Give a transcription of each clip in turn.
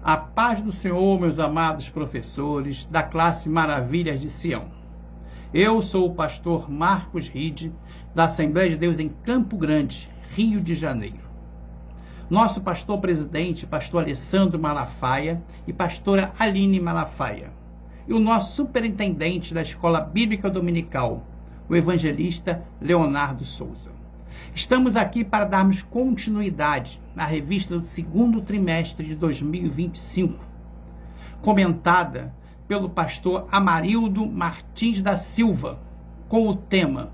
A paz do Senhor, meus amados professores da classe Maravilhas de Sião. Eu sou o pastor Marcos Ride, da Assembleia de Deus em Campo Grande, Rio de Janeiro. Nosso pastor presidente, pastor Alessandro Malafaia e pastora Aline Malafaia. E o nosso superintendente da Escola Bíblica Dominical, o evangelista Leonardo Souza. Estamos aqui para darmos continuidade na revista do segundo trimestre de 2025, comentada pelo pastor Amarildo Martins da Silva, com o tema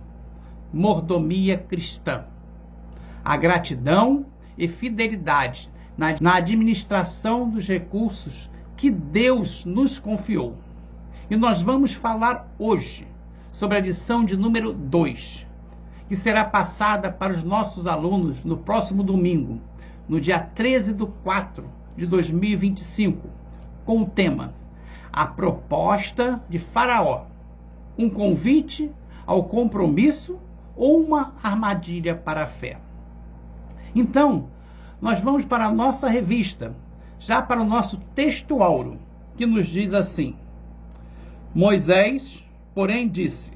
Mordomia Cristã. A gratidão e fidelidade na administração dos recursos que Deus nos confiou. E nós vamos falar hoje sobre a lição de número 2, que será passada para os nossos alunos no próximo domingo, no dia 13/4/2025, com o tema A Proposta de Faraó, um convite ao compromisso ou uma armadilha para a fé. Então, nós vamos para a nossa revista, já para o nosso texto áureo, que nos diz assim: Moisés, porém, disse: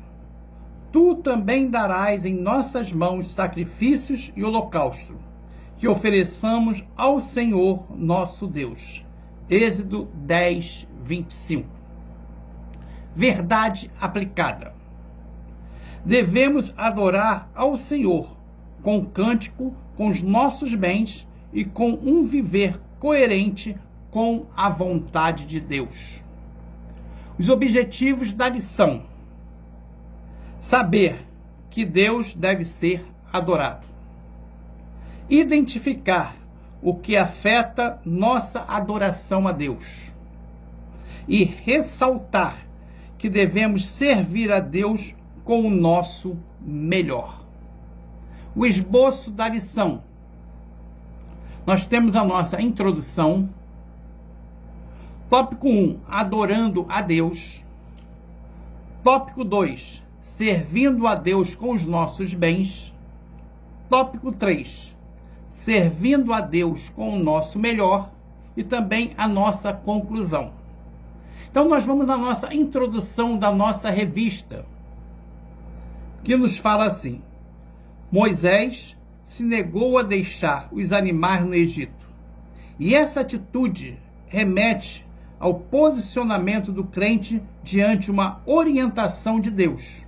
Tu também darás em nossas mãos sacrifícios e holocausto, que ofereçamos ao Senhor nosso Deus. Êxodo 10:25. Verdade aplicada. Devemos adorar ao Senhor com cântico, com os nossos bens e com um viver coerente com a vontade de Deus. Os objetivos da lição: saber que Deus deve ser adorado. Identificar o que afeta nossa adoração a Deus. E ressaltar que devemos servir a Deus com o nosso melhor. O esboço da lição. Nós temos a nossa introdução. Tópico 1, adorando a Deus. Tópico 2, servindo a Deus com os nossos bens. Tópico 3, servindo a Deus com o nosso melhor. E também a nossa conclusão. Então nós vamos na nossa introdução da nossa revista, que nos fala assim: Moisés se negou a deixar os animais no Egito. E essa atitude remete ao posicionamento do crente diante uma orientação de Deus.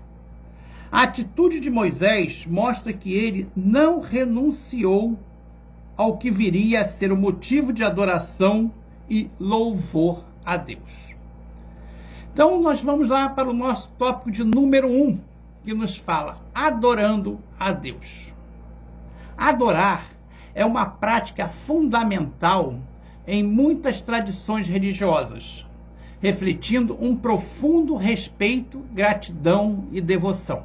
A atitude de Moisés mostra que ele não renunciou ao que viria a ser o motivo de adoração e louvor a Deus. Então nós vamos lá para o nosso tópico de número 1, que nos fala adorando a Deus. Adorar é uma prática fundamental em muitas tradições religiosas, refletindo um profundo respeito, gratidão e devoção.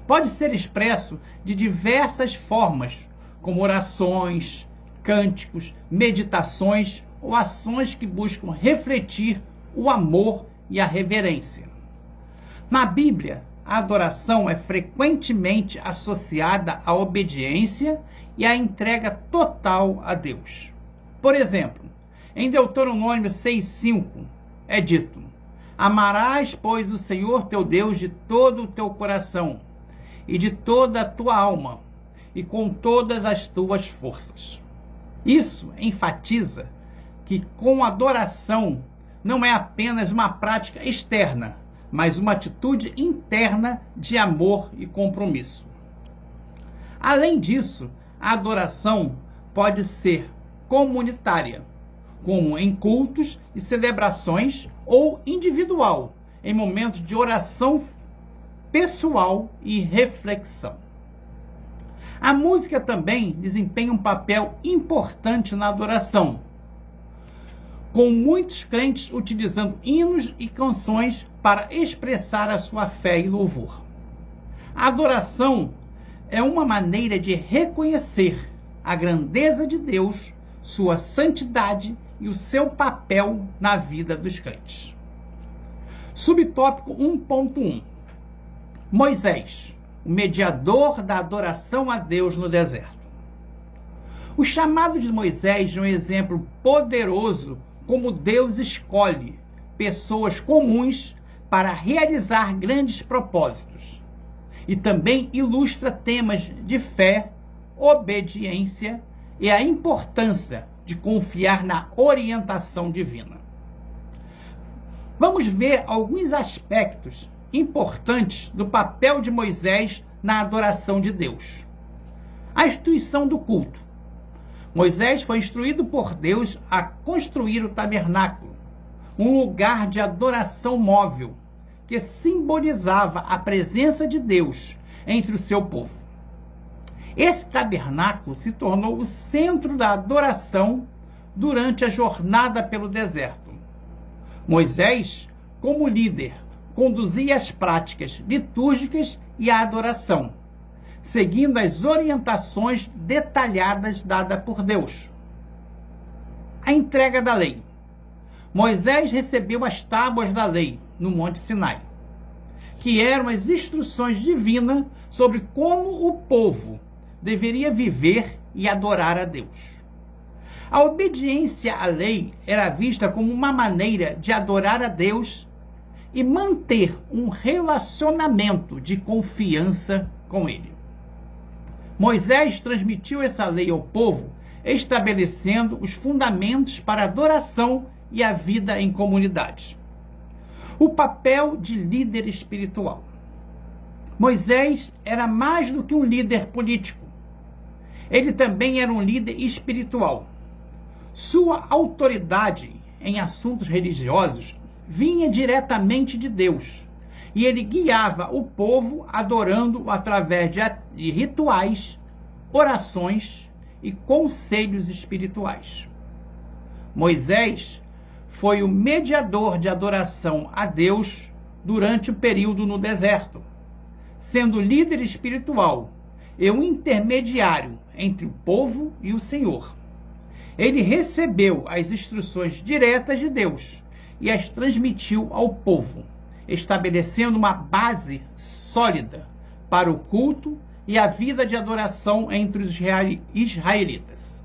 Pode ser expresso de diversas formas, como orações, cânticos, meditações ou ações que buscam refletir o amor e a reverência. Na Bíblia, a adoração é frequentemente associada à obediência e à entrega total a Deus. Por exemplo, em Deuteronômio 6:5 é dito: Amarás, pois, o Senhor teu Deus de todo o teu coração e de toda a tua alma e com todas as tuas forças. Isso enfatiza que com adoração não é apenas uma prática externa, mas uma atitude interna de amor e compromisso. Além disso, a adoração pode ser comunitária, como em cultos e celebrações, ou individual, em momentos de oração pessoal e reflexão. A música também desempenha um papel importante na adoração, com muitos crentes utilizando hinos e canções para expressar a sua fé e louvor. A adoração é uma maneira de reconhecer a grandeza de Deus, sua santidade e o seu papel na vida dos crentes. Subtópico 1.1. Moisés, o mediador da adoração a Deus no deserto. O chamado de Moisés é um exemplo poderoso como Deus escolhe pessoas comuns para realizar grandes propósitos. E também ilustra temas de fé, obediência e a importância de confiar na orientação divina. Vamos ver alguns aspectos importantes do papel de Moisés na adoração de Deus. A instituição do culto. Moisés foi instruído por Deus a construir o tabernáculo, um lugar de adoração móvel, que simbolizava a presença de Deus entre o seu povo. Esse tabernáculo se tornou o centro da adoração durante a jornada pelo deserto. Moisés, como líder, conduzia as práticas litúrgicas e a adoração, seguindo as orientações detalhadas dadas por Deus. A entrega da lei. Moisés recebeu as tábuas da lei no Monte Sinai, que eram as instruções divinas sobre como o povo deveria viver e adorar a Deus. A obediência à lei era vista como uma maneira de adorar a Deus e manter um relacionamento de confiança com Ele. Moisés transmitiu essa lei ao povo, estabelecendo os fundamentos para a adoração e a vida em comunidade. O papel de líder espiritual. Moisés era mais do que um líder político. Ele também era um líder espiritual. Sua autoridade em assuntos religiosos vinha diretamente de Deus, e ele guiava o povo adorando através de rituais, orações e conselhos espirituais. Moisés foi o mediador de adoração a Deus durante o período no deserto, sendo líder espiritual e um intermediário entre o povo e o Senhor. Ele recebeu as instruções diretas de Deus e as transmitiu ao povo, estabelecendo uma base sólida para o culto e a vida de adoração entre os israelitas.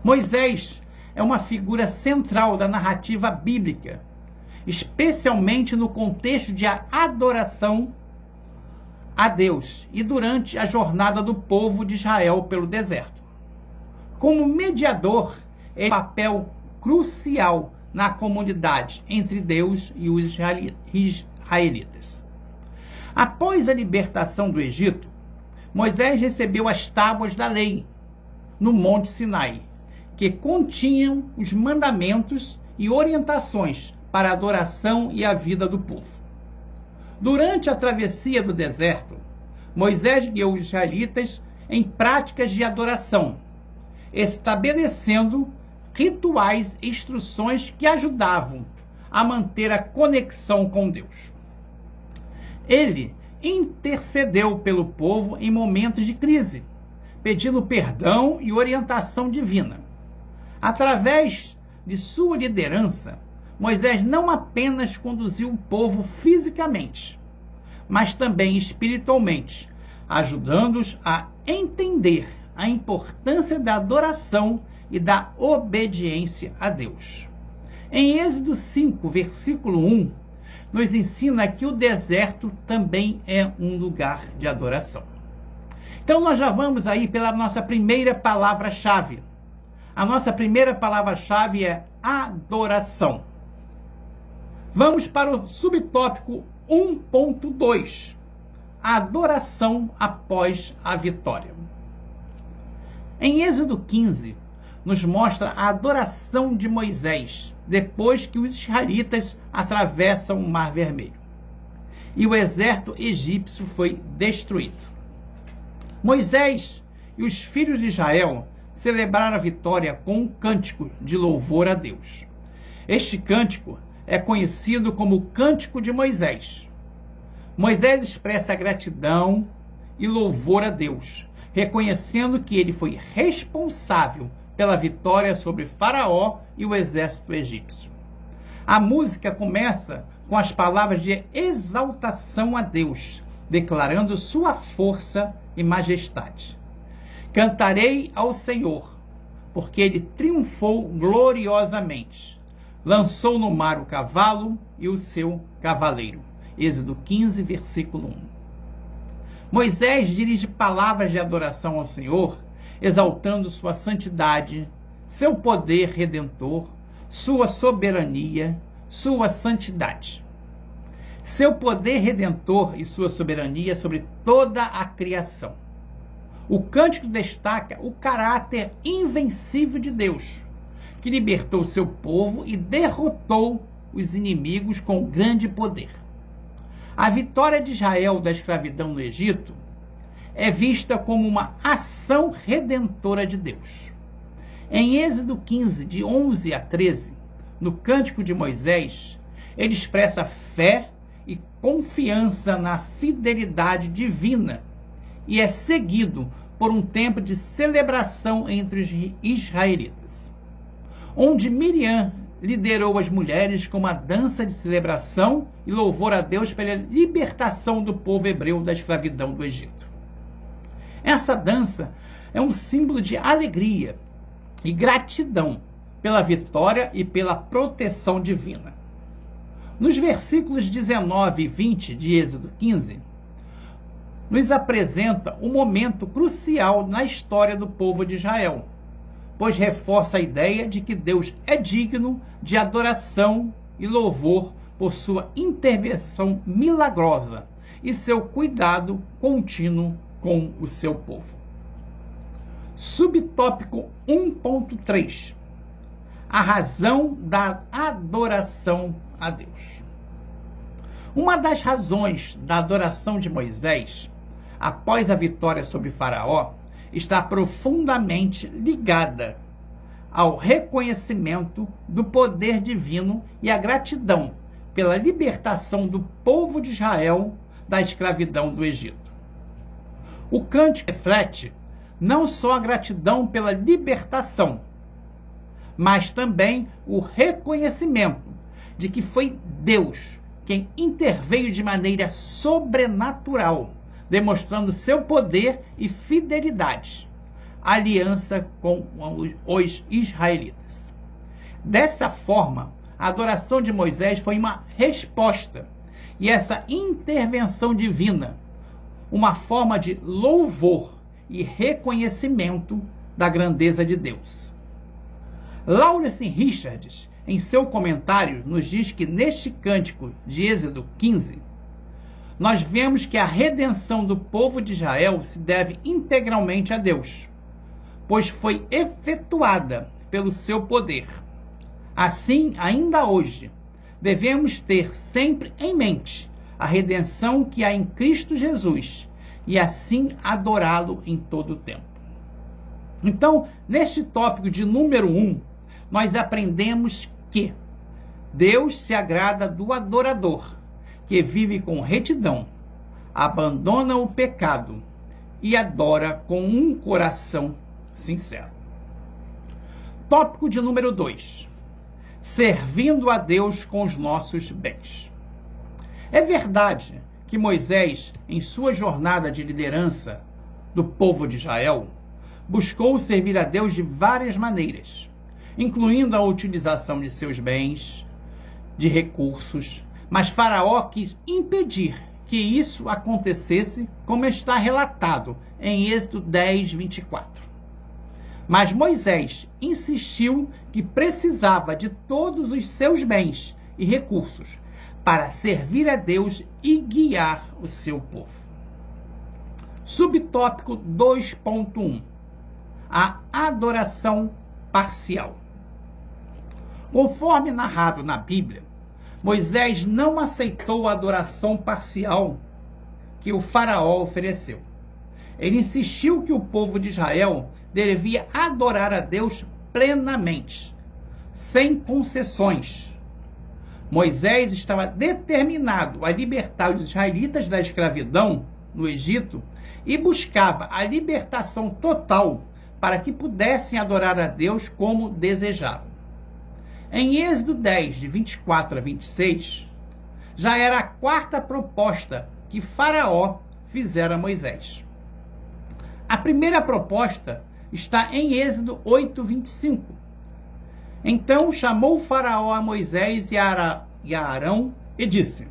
Moisés é uma figura central da narrativa bíblica, especialmente no contexto de adoração a Deus e durante a jornada do povo de Israel pelo deserto. Como mediador, ele tem um papel crucial na comunidade entre Deus e os israelitas. Após a libertação do Egito, Moisés recebeu as tábuas da lei no Monte Sinai, que continham os mandamentos e orientações para a adoração e a vida do povo. Durante a travessia do deserto, Moisés guiou os israelitas em práticas de adoração, estabelecendo rituais e instruções que ajudavam a manter a conexão com Deus. Ele intercedeu pelo povo em momentos de crise, pedindo perdão e orientação divina. Através de sua liderança, Moisés não apenas conduziu o povo fisicamente, mas também espiritualmente, ajudando-os a entender a importância da adoração e da obediência a Deus. Em Êxodo 5, versículo 1, nos ensina que o deserto também é um lugar de adoração. Então nós já vamos aí pela nossa primeira palavra-chave. A nossa primeira palavra-chave é adoração. Vamos para o subtópico 1.2. Adoração após a vitória. Em Êxodo 15, nos mostra a adoração de Moisés, depois que os israelitas atravessam o Mar Vermelho e o exército egípcio foi destruído. Moisés e os filhos de Israel celebraram a vitória com um cântico de louvor a Deus. Este cântico é conhecido como o Cântico de Moisés. Moisés expressa gratidão e louvor a Deus, reconhecendo que ele foi responsável pela vitória sobre Faraó e o exército egípcio. A música começa com as palavras de exaltação a Deus, declarando sua força e majestade. Cantarei ao Senhor, porque ele triunfou gloriosamente. Lançou no mar o cavalo e o seu cavaleiro. Êxodo 15, versículo 1. Moisés dirige palavras de adoração ao Senhor, exaltando sua santidade, seu poder redentor, sua soberania, sua santidade. Seu poder redentor e sua soberania sobre toda a criação. O cântico destaca o caráter invencível de Deus, que libertou seu povo e derrotou os inimigos com grande poder. A vitória de Israel da escravidão no Egito é vista como uma ação redentora de Deus. Em Êxodo 15, de 11 a 13, no Cântico de Moisés, ele expressa fé e confiança na fidelidade divina e é seguido por um tempo de celebração entre os israelitas, onde Miriam liderou as mulheres com uma dança de celebração e louvor a Deus pela libertação do povo hebreu da escravidão do Egito. Essa dança é um símbolo de alegria e gratidão pela vitória e pela proteção divina. Nos versículos 19 e 20 de Êxodo 15, nos apresenta um momento crucial na história do povo de Israel, pois reforça a ideia de que Deus é digno de adoração e louvor por sua intervenção milagrosa e seu cuidado contínuo com o seu povo. Subtópico 1.3: a razão da adoração a Deus. Uma das razões da adoração de Moisés, após a vitória sobre Faraó, está profundamente ligada ao reconhecimento do poder divino e à gratidão pela libertação do povo de Israel da escravidão do Egito. O cântico reflete não só a gratidão pela libertação, mas também o reconhecimento de que foi Deus quem interveio de maneira sobrenatural, demonstrando seu poder e fidelidade, aliança com os israelitas. Dessa forma, a adoração de Moisés foi uma resposta, e essa intervenção divina, uma forma de louvor e reconhecimento da grandeza de Deus. Lawrence Richards, em seu comentário, nos diz que neste cântico de Êxodo 15, nós vemos que a redenção do povo de Israel se deve integralmente a Deus, pois foi efetuada pelo seu poder. Assim, ainda hoje, devemos ter sempre em mente a redenção que há em Cristo Jesus e assim adorá-lo em todo o tempo. Então, neste tópico de número 1, nós aprendemos que Deus se agrada do adorador, que vive com retidão, abandona o pecado e adora com um coração sincero. Tópico de número 2: servindo a Deus com os nossos bens. É verdade que Moisés, em sua jornada de liderança do povo de Israel, buscou servir a Deus de várias maneiras, incluindo a utilização de seus bens, de recursos, mas Faraó quis impedir que isso acontecesse, como está relatado em Êxodo 10, 24. Mas Moisés insistiu que precisava de todos os seus bens e recursos para servir a Deus e guiar o seu povo. Subtópico 2.1: a adoração parcial. Conforme narrado na Bíblia, Moisés não aceitou a adoração parcial que o faraó ofereceu. Ele insistiu que o povo de Israel devia adorar a Deus plenamente, sem concessões. Moisés estava determinado a libertar os israelitas da escravidão no Egito e buscava a libertação total para que pudessem adorar a Deus como desejavam. Em Êxodo 10, de 24 a 26, já era a 4ª proposta que Faraó fizera a Moisés. A primeira proposta está em Êxodo 8:25. Então chamou Faraó a Moisés e a Arão e disse: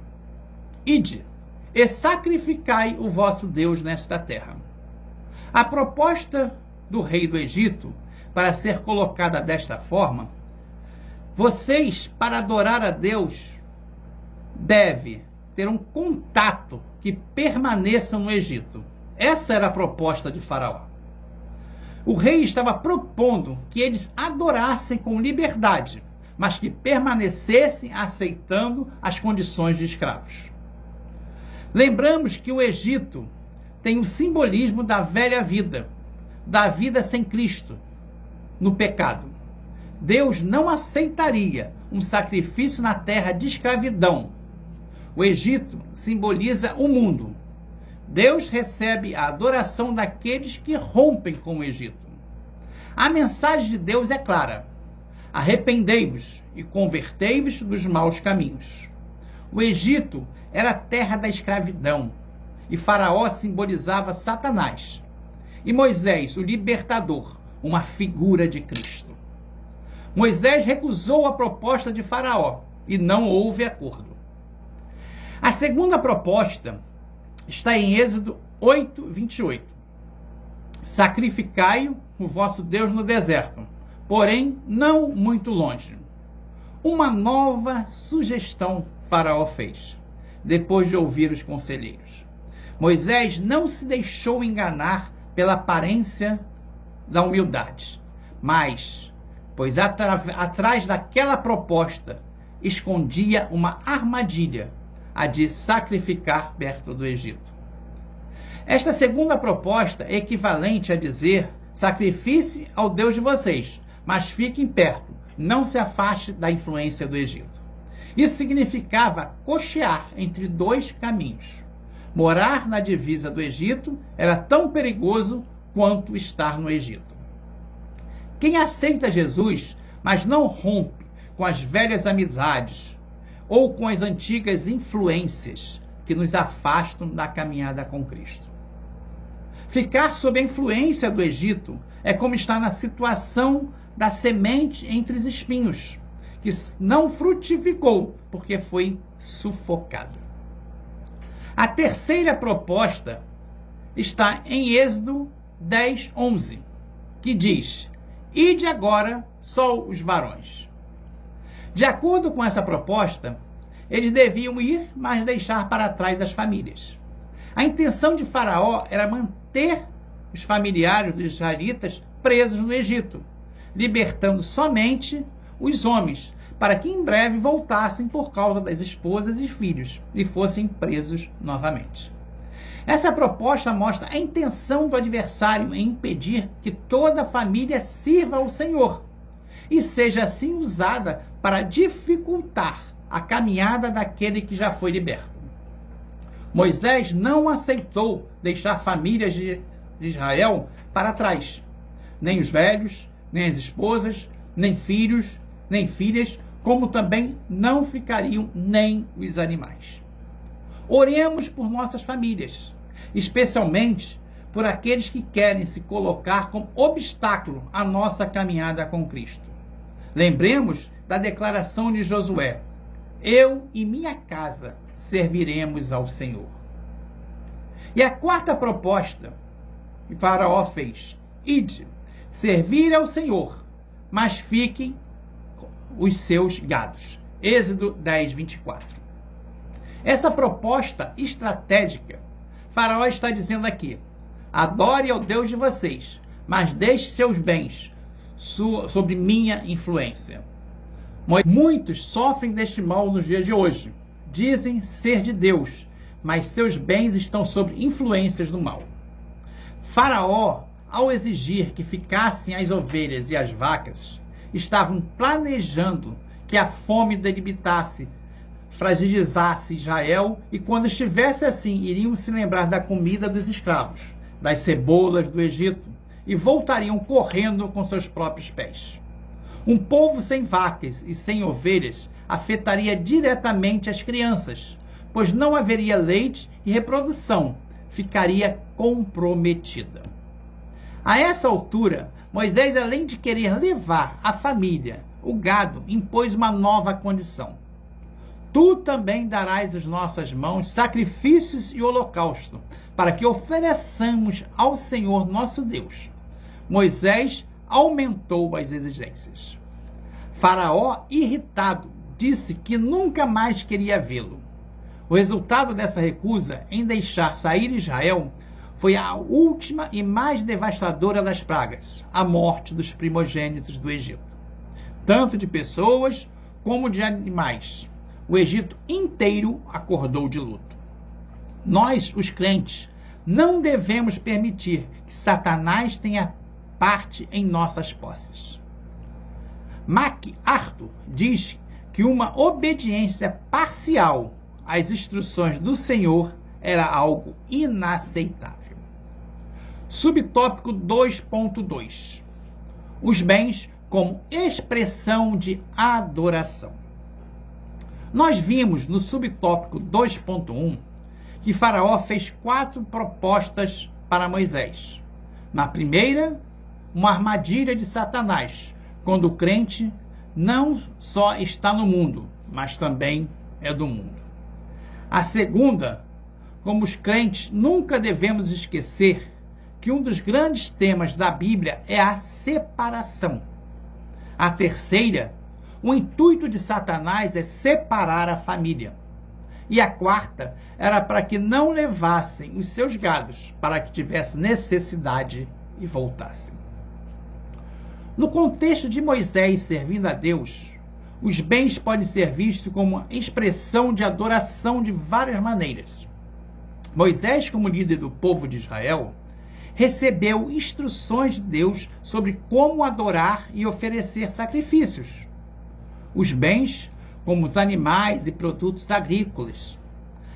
Ide, e sacrificai o vosso Deus nesta terra. A proposta do rei do Egito, para ser colocada desta forma: vocês, para adorar a Deus, devem ter um contato que permaneça no Egito. Essa era a proposta de Faraó. O rei estava propondo que eles adorassem com liberdade, mas que permanecessem aceitando as condições de escravos. Lembramos que o Egito tem o simbolismo da velha vida, da vida sem Cristo, no pecado. Deus não aceitaria um sacrifício na terra de escravidão. O Egito simboliza o mundo. Deus recebe a adoração daqueles que rompem com o Egito. A mensagem de Deus é clara: arrependei-vos e convertei-vos dos maus caminhos. O Egito era a terra da escravidão, e Faraó simbolizava Satanás. E Moisés, o libertador, uma figura de Cristo. Moisés recusou a proposta de Faraó e não houve acordo. A segunda proposta está em Êxodo 8:28. Sacrificai o vosso Deus no deserto, porém não muito longe. Uma nova sugestão Faraó fez, depois de ouvir os conselheiros. Moisés não se deixou enganar pela aparência da humildade, pois atrás daquela proposta escondia uma armadilha, a de sacrificar perto do Egito. Esta segunda proposta é equivalente a dizer: sacrifique ao Deus de vocês, mas fiquem perto, não se afaste da influência do Egito. Isso significava cochear entre dois caminhos. Morar na divisa do Egito era tão perigoso quanto estar no Egito. Quem aceita Jesus, mas não rompe com as velhas amizades ou com as antigas influências que nos afastam da caminhada com Cristo. Ficar sob a influência do Egito é como estar na situação da semente entre os espinhos, que não frutificou porque foi sufocada. A terceira proposta está em Êxodo 10:11, que diz: Ide agora só os varões. De acordo com essa proposta, eles deviam ir, mas deixar para trás as famílias. A intenção de Faraó era manter os familiares dos israelitas presos no Egito, libertando somente os homens, para que em breve voltassem por causa das esposas e filhos e fossem presos novamente. Essa proposta mostra a intenção do adversário em impedir que toda a família sirva ao Senhor e seja assim usada para dificultar a caminhada daquele que já foi liberto. Moisés não aceitou deixar famílias de Israel para trás, nem os velhos, nem as esposas, nem filhos, nem filhas, como também não ficariam nem os animais. Oremos por nossas famílias, especialmente por aqueles que querem se colocar como obstáculo à nossa caminhada com Cristo. Lembremos da declaração de Josué: eu e minha casa serviremos ao Senhor. E a quarta proposta que Faraó fez: ide, servir ao Senhor, mas fiquem os seus gados. Êxodo 10:24. Essa proposta estratégica, Faraó está dizendo aqui: adore ao Deus de vocês, mas deixe seus bens sobre minha influência. Muitos sofrem deste mal nos dias de hoje. Dizem ser de Deus, mas seus bens estão sob influências do mal. Faraó, ao exigir que ficassem as ovelhas e as vacas, estavam planejando que a fome debilitasse, fragilizasse Israel, e quando estivesse assim, iriam se lembrar da comida dos escravos, das cebolas do Egito, e voltariam correndo com seus próprios pés. Um povo sem vacas e sem ovelhas afetaria diretamente as crianças, pois não haveria leite e reprodução ficaria comprometida. A essa altura, Moisés, além de querer levar a família, o gado, impôs uma nova condição. Tu também darás às nossas mãos sacrifícios e holocausto, para que ofereçamos ao Senhor nosso Deus. Moisés aumentou as exigências. Faraó, irritado, disse que nunca mais queria vê-lo. O resultado dessa recusa em deixar sair Israel foi a última e mais devastadora das pragas, a morte dos primogênitos do Egito, tanto de pessoas como de animais. O Egito inteiro acordou de luto. Nós, os crentes, não devemos permitir que Satanás tenha parte em nossas posses. MacArthur diz que uma obediência parcial às instruções do Senhor era algo inaceitável. Subtópico 2.2. Os bens como expressão de adoração. Nós vimos no subtópico 2.1 que Faraó fez 4 propostas para Moisés. Na primeira, uma armadilha de Satanás, quando o crente não só está no mundo, mas também é do mundo. A segunda, como os crentes nunca devemos esquecer que um dos grandes temas da Bíblia é a separação. A terceira, o intuito de Satanás é separar a família. E a quarta era para que não levassem os seus gados, para que tivesse necessidade e voltassem. No contexto de Moisés servindo a Deus, os bens podem ser vistos como uma expressão de adoração de várias maneiras. Moisés, como líder do povo de Israel, recebeu instruções de Deus sobre como adorar e oferecer sacrifícios. Os bens, como os animais e produtos agrícolas,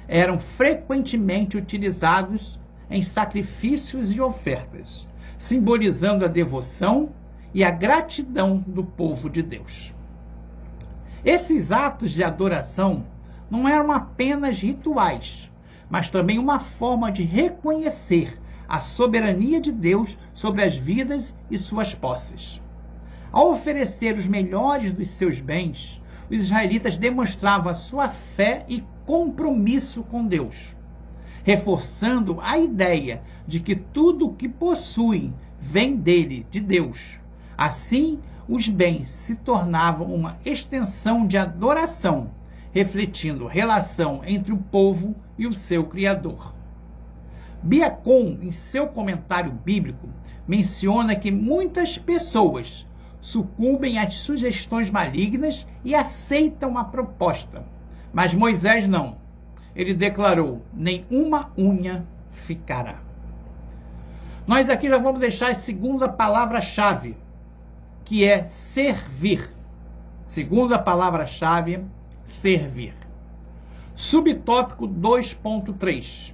eram frequentemente utilizados em sacrifícios e ofertas, simbolizando a devoção e a gratidão do povo de Deus. Esses atos de adoração não eram apenas rituais, mas também uma forma de reconhecer a soberania de Deus sobre as vidas e suas posses. Ao oferecer os melhores dos seus bens, os israelitas demonstravam a sua fé e compromisso com Deus, reforçando a ideia de que tudo o que possuem vem dele, de Deus. Assim, os bens se tornavam uma extensão de adoração, refletindo a relação entre o povo e o seu Criador. Biacon, em seu comentário bíblico, menciona que muitas pessoas sucumbem às sugestões malignas e aceitam a proposta. Mas Moisés não. Ele declarou: nenhuma unha ficará. Nós aqui já vamos deixar a segunda palavra-chave, que é servir. Segunda palavra-chave, servir. Subtópico 2.3.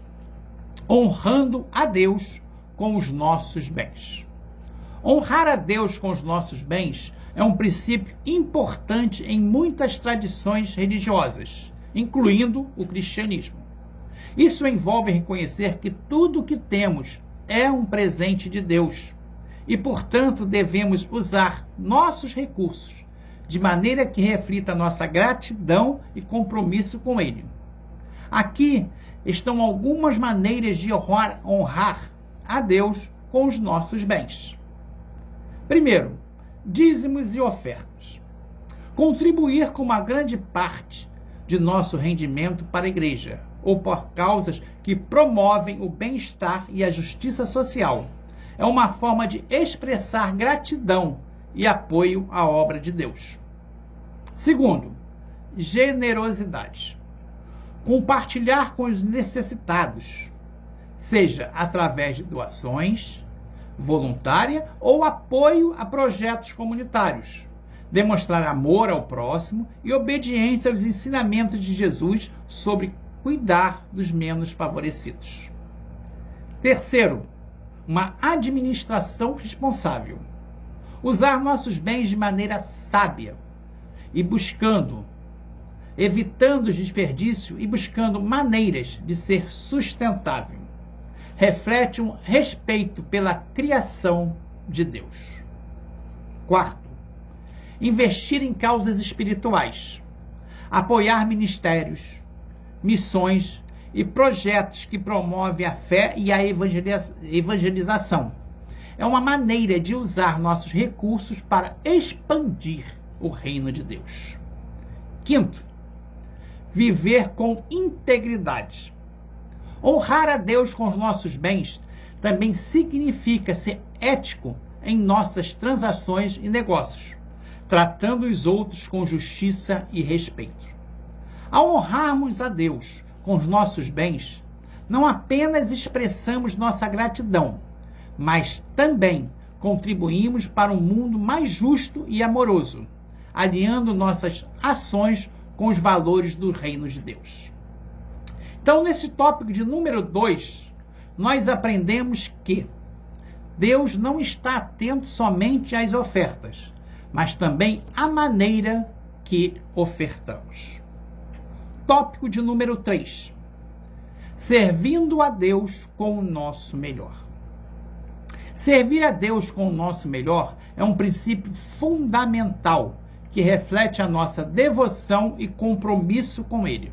Honrando a Deus com os nossos bens. Honrar a Deus com os nossos bens é um princípio importante em muitas tradições religiosas, incluindo o cristianismo. Isso envolve reconhecer que tudo o que temos é um presente de Deus e, portanto, devemos usar nossos recursos de maneira que reflita nossa gratidão e compromisso com Ele. Aqui estão algumas maneiras de honrar a Deus com os nossos bens. Primeiro, dízimos e ofertas. Contribuir com uma grande parte de nosso rendimento para a igreja, ou por causas que promovem o bem-estar e a justiça social, é uma forma de expressar gratidão e apoio à obra de Deus. Segundo, generosidade. Compartilhar com os necessitados, seja através de doações, voluntária ou apoio a projetos comunitários. Demonstrar amor ao próximo e obediência aos ensinamentos de Jesus sobre cuidar dos menos favorecidos. Terceiro, uma administração responsável. Usar nossos bens de maneira sábia e evitando o desperdício e buscando maneiras de ser sustentável. reflete um respeito pela criação de Deus. Quarto, investir em causas espirituais, apoiar ministérios, missões e projetos que promovem a fé e a evangelização. É uma maneira de usar nossos recursos para expandir o reino de Deus. Quinto, viver com integridade. Honrar a Deus com os nossos bens também significa ser ético em nossas transações e negócios, tratando os outros com justiça e respeito. Ao honrarmos a Deus com os nossos bens, não apenas expressamos nossa gratidão, mas também contribuímos para um mundo mais justo e amoroso, alinhando nossas ações com os valores do reino de Deus. Então, nesse tópico de número 2, nós aprendemos que Deus não está atento somente às ofertas, mas também à maneira que ofertamos. Tópico de número 3. Servindo a Deus com o nosso melhor. Servir a Deus com o nosso melhor é um princípio fundamental que reflete a nossa devoção e compromisso com Ele.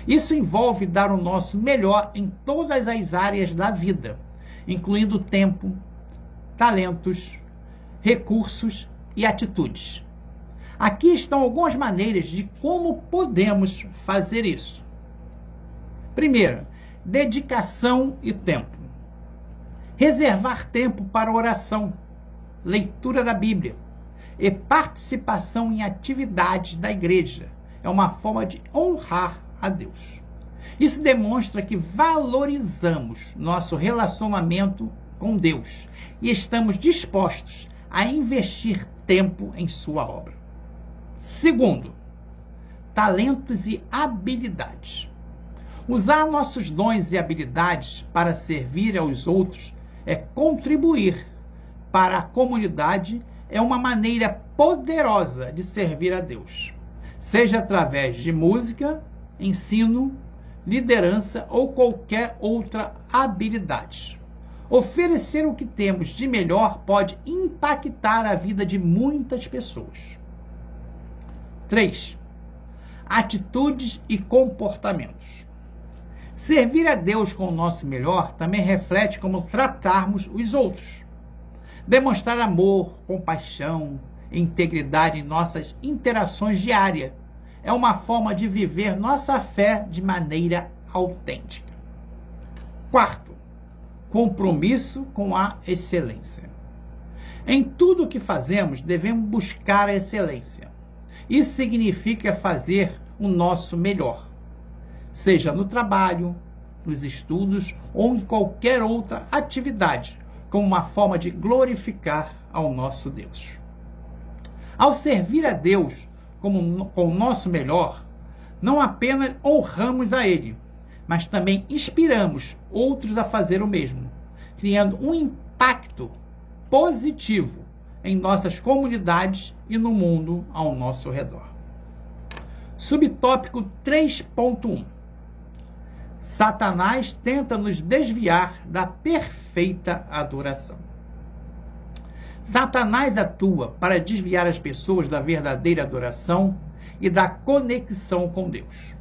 Isso envolve dar o nosso melhor em todas as áreas da vida, incluindo tempo, talentos, recursos e atitudes. Aqui estão algumas maneiras de como podemos fazer isso. Primeiro, dedicação e tempo. Reservar tempo para oração, leitura da Bíblia e participação em atividades da igreja é uma forma de honrar a Deus. Isso demonstra que valorizamos nosso relacionamento com Deus e estamos dispostos a investir tempo em sua obra. Segundo, talentos e habilidades. Usar nossos dons e habilidades para servir aos outros é contribuir para a comunidade, é uma maneira poderosa de servir a Deus, seja através de música, ensino, liderança ou qualquer outra habilidade. Oferecer o que temos de melhor pode impactar a vida de muitas pessoas. 3. Atitudes e comportamentos. Servir a Deus com o nosso melhor também reflete como tratarmos os outros. Demonstrar amor, compaixão e integridade em nossas interações diárias é uma forma de viver nossa fé de maneira autêntica. Quarto, compromisso com a excelência. Em tudo o que fazemos, devemos buscar a excelência. Isso significa fazer o nosso melhor, seja no trabalho, nos estudos ou em qualquer outra atividade, como uma forma de glorificar ao nosso Deus. Ao servir a Deus com o nosso melhor, não apenas honramos a Ele, mas também inspiramos outros a fazer o mesmo, criando um impacto positivo em nossas comunidades e no mundo ao nosso redor. Subtópico 3.1. Satanás tenta nos desviar da perfeita adoração. Satanás atua para desviar as pessoas da verdadeira adoração e da conexão com Deus.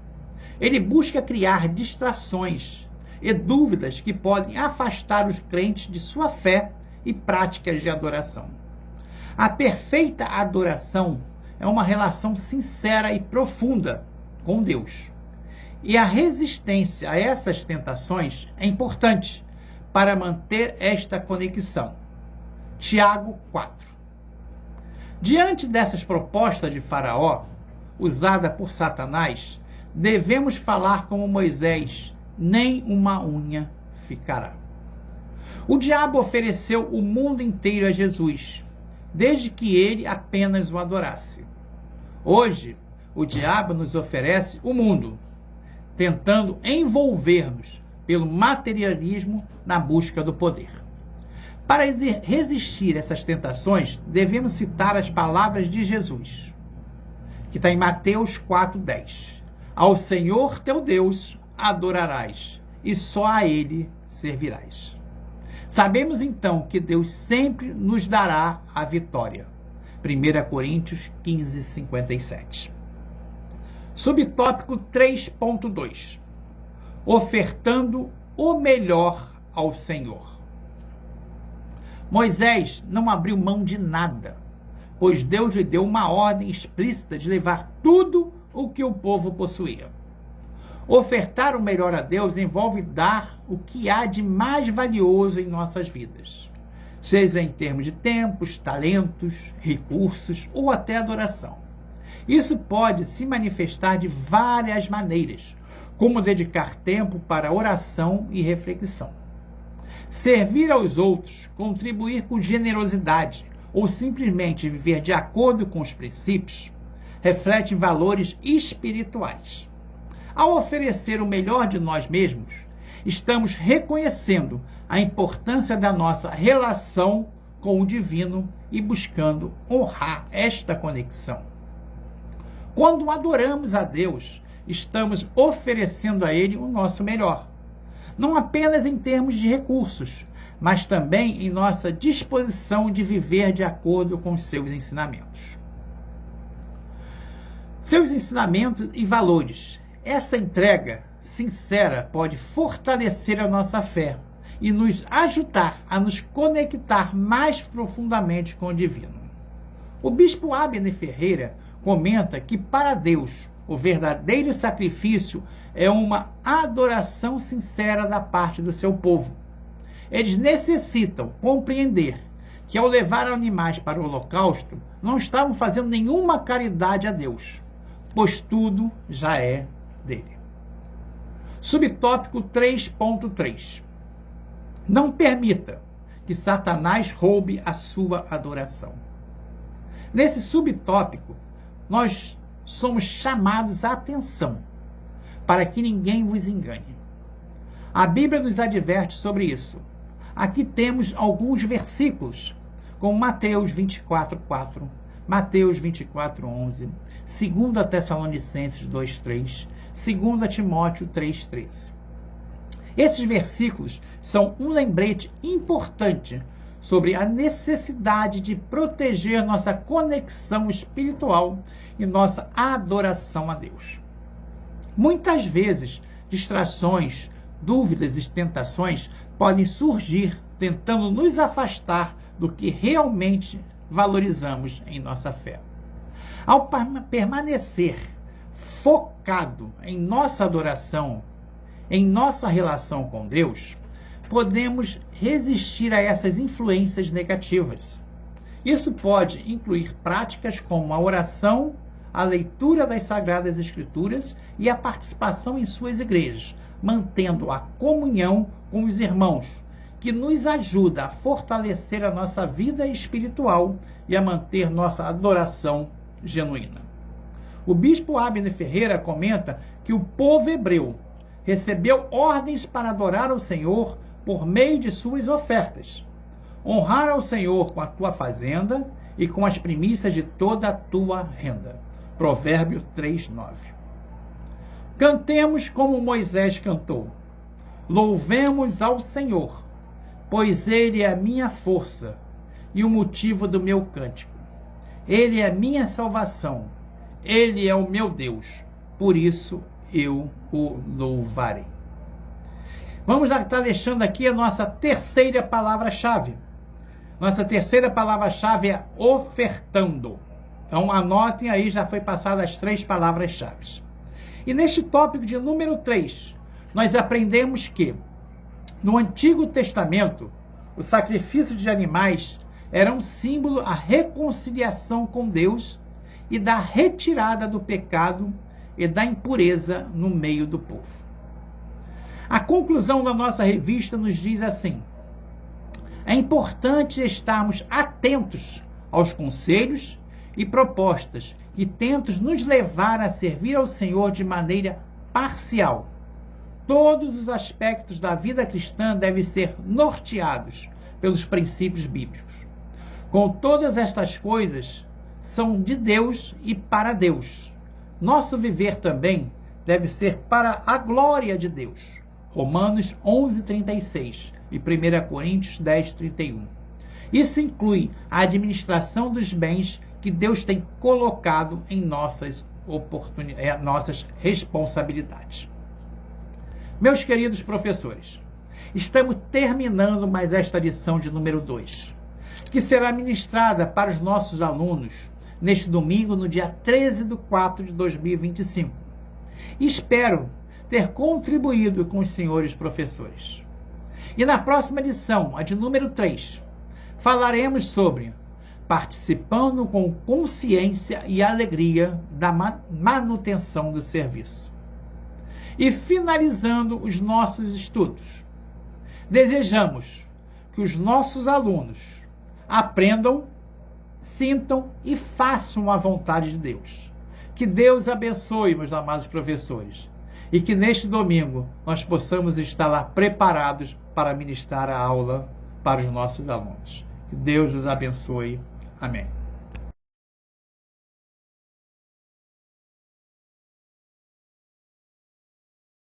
Ele busca criar distrações e dúvidas que podem afastar os crentes de sua fé e práticas de adoração. A perfeita adoração é uma relação sincera e profunda com Deus. E a resistência a essas tentações é importante para manter esta conexão. Tiago 4. Diante dessas propostas de Faraó, usada por Satanás, devemos falar como Moisés: nem uma unha ficará. O diabo ofereceu o mundo inteiro a Jesus, desde que ele apenas o adorasse. Hoje, o diabo nos oferece o mundo, tentando envolver-nos pelo materialismo na busca do poder. Para resistir a essas tentações, devemos citar as palavras de Jesus, que está em Mateus 4,10. Ao Senhor teu Deus adorarás, e só a Ele servirás. Sabemos então que Deus sempre nos dará a vitória. 1 Coríntios 15, 57. Subtópico 3.2. Ofertando o melhor ao Senhor. Moisés não abriu mão de nada, pois Deus lhe deu uma ordem explícita de levar tudo o que o povo possuía. Ofertar o melhor a Deus envolve dar o que há de mais valioso em nossas vidas, seja em termos de tempos, talentos, recursos ou até adoração. Isso pode se manifestar de várias maneiras, como dedicar tempo para oração e reflexão. Servir aos outros, contribuir com generosidade ou simplesmente viver de acordo com os princípios, reflete valores espirituais. Ao oferecer o melhor de nós mesmos, estamos reconhecendo a importância da nossa relação com o divino e buscando honrar esta conexão. Quando adoramos a Deus, estamos oferecendo a Ele o nosso melhor, não apenas em termos de recursos, mas também em nossa disposição de viver de acordo com os seus ensinamentos. Seus ensinamentos e valores. Essa entrega sincera pode fortalecer a nossa fé e nos ajudar a nos conectar mais profundamente com o divino. O bispo Abner Ferreira comenta que para Deus o verdadeiro sacrifício é uma adoração sincera da parte do seu povo. Eles necessitam compreender que ao levar animais para o holocausto, não estavam fazendo nenhuma caridade a Deus, pois tudo já é dele. Subtópico 3.3. Não permita que Satanás roube a sua adoração. Nesse subtópico, nós somos chamados à atenção para que ninguém vos engane. A Bíblia nos adverte sobre isso. Aqui temos alguns versículos, como Mateus 24:4, Mateus 24:11, 2 Tessalonicenses 2:3, 2 Timóteo 3:13. Esses versículos são um lembrete importante sobre a necessidade de proteger nossa conexão espiritual e nossa adoração a Deus. Muitas vezes, distrações, dúvidas e tentações podem surgir tentando nos afastar do que realmente valorizamos em nossa fé. Ao permanecer focado em nossa adoração, em nossa relação com Deus, podemos resistir a essas influências negativas. Isso pode incluir práticas como a oração, a leitura das Sagradas Escrituras e a participação em suas igrejas, mantendo a comunhão com os irmãos, que nos ajuda a fortalecer a nossa vida espiritual e a manter nossa adoração genuína. O bispo Abner Ferreira comenta que o povo hebreu recebeu ordens para adorar ao Senhor por meio de suas ofertas. Honrar ao Senhor com a tua fazenda e com as primícias de toda a tua renda. Provérbio 3:9. Cantemos como Moisés cantou. Louvemos ao Senhor, pois Ele é a minha força e o motivo do meu cântico. Ele é a minha salvação. Ele é o meu Deus. Por isso eu o louvarei. Vamos lá, estar deixando aqui a nossa terceira palavra-chave. Nossa terceira palavra-chave é ofertando. Então anotem aí, já foi passadas as 3 palavras-chave. E neste tópico de número 3, nós aprendemos que no Antigo Testamento, o sacrifício de animais era um símbolo à reconciliação com Deus e da retirada do pecado e da impureza no meio do povo. A conclusão da nossa revista nos diz assim: é importante estarmos atentos aos conselhos e propostas que tentam nos levar a servir ao Senhor de maneira parcial. Todos os aspectos da vida cristã devem ser norteados pelos princípios bíblicos. Com todas estas coisas, são de Deus e para Deus. Nosso viver também deve ser para a glória de Deus. Romanos 11:36 e 1 Coríntios 10:31. Isso inclui a administração dos bens que Deus tem colocado em nossas responsabilidades. Meus queridos professores, estamos terminando mais esta lição de número 2, que será ministrada para os nossos alunos neste domingo, no dia 13/4/2025. E espero ter contribuído com os senhores professores. E na próxima lição, a de número 3, falaremos sobre participando com consciência e alegria da manutenção do serviço. E finalizando os nossos estudos, desejamos que os nossos alunos aprendam, sintam e façam a vontade de Deus. Que Deus abençoe, meus amados professores, e que neste domingo nós possamos estar lá preparados para ministrar a aula para os nossos alunos. Que Deus os abençoe. Amém.